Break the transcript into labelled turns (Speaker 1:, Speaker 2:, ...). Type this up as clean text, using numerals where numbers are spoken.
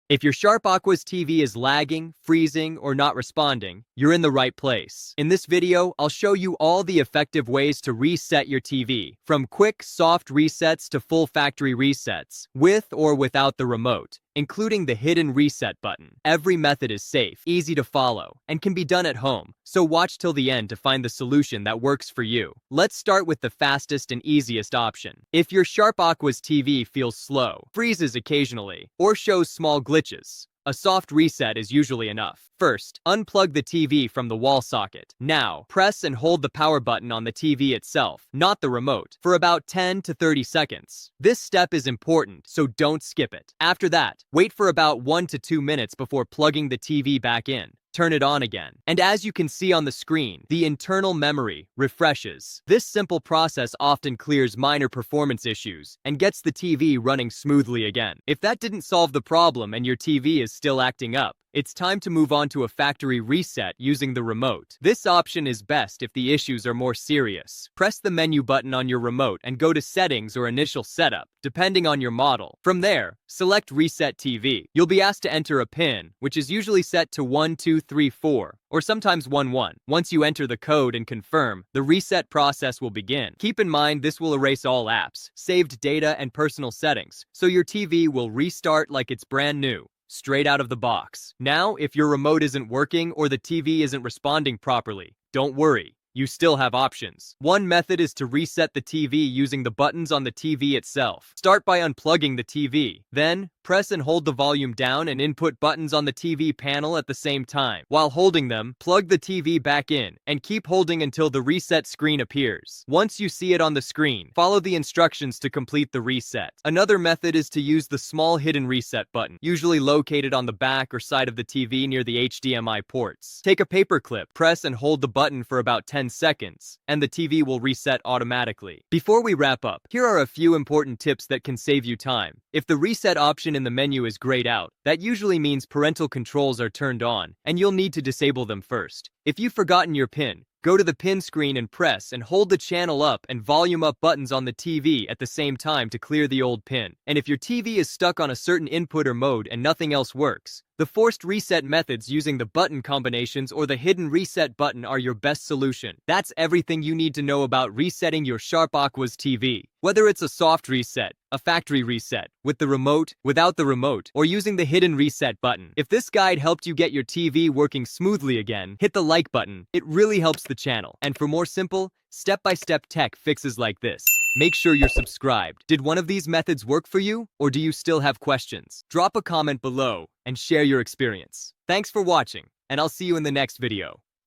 Speaker 1: If your Sharp Aquos TV is lagging, freezing, or not responding, you're in the right place. In this video, I'll show you all the effective ways to reset your TV, from quick, soft resets to full factory resets, with or without the remote, including the hidden reset button. Every method is safe, easy to follow, and can be done at home, so watch till the end to find the solution that works for you. Let's start with the fastest and easiest option. If your Sharp Aquos TV feels slow, freezes occasionally, or shows small glitches, a soft reset is usually enough. First, unplug the TV from the wall socket. Now, press and hold the power button on the TV itself, not the remote, for about 10 to 30 seconds. This step is important, so don't skip it. After that, wait for about 1 to 2 minutes before plugging the TV back in. Turn it on again. And as you can see on the screen, the internal memory refreshes. This simple process often clears minor performance issues and gets the TV running smoothly again. If that didn't solve the problem and your TV is still acting up, it's time to move on to a factory reset using the remote. This option is best if the issues are more serious. Press the menu button on your remote and go to Settings or Initial Setup, depending on your model. From there, select Reset TV. You'll be asked to enter a PIN, which is usually set to 1234, or sometimes 11. Once you enter the code and confirm, the reset process will begin. Keep in mind this will erase all apps, saved data, and personal settings, so your TV will restart like it's brand new, straight out of the box. Now, if your remote isn't working or the TV isn't responding properly, don't worry. You still have options. One method is to reset the TV using the buttons on the TV itself. Start by unplugging the TV. Then, press and hold the volume down and input buttons on the TV panel at the same time. While holding them, plug the TV back in and keep holding until the reset screen appears. Once you see it on the screen, follow the instructions to complete the reset. Another method is to use the small hidden reset button, usually located on the back or side of the TV near the HDMI ports. Take a paper clip, press and hold the button for about 10 seconds, and the TV will reset automatically. Before we wrap up, here are a few important tips that can save you time. If the reset option in the menu is grayed out, that usually means parental controls are turned on, and you'll need to disable them first. If you've forgotten your PIN, go to the PIN screen and press and hold the channel up and volume up buttons on the TV at the same time to clear the old PIN. And if your TV is stuck on a certain input or mode and nothing else works, the forced reset methods using the button combinations or the hidden reset button are your best solution. That's everything you need to know about resetting your Sharp Aquos TV. Whether it's a soft reset, a factory reset, with the remote, without the remote, or using the hidden reset button. If this guide helped you get your TV working smoothly again, hit the like button. It really helps the channel. And for more simple, step-by-step tech fixes like this, make sure you're subscribed. Did one of these methods work for you, or do you still have questions? Drop a comment below and share your experience. Thanks for watching, and I'll see you in the next video.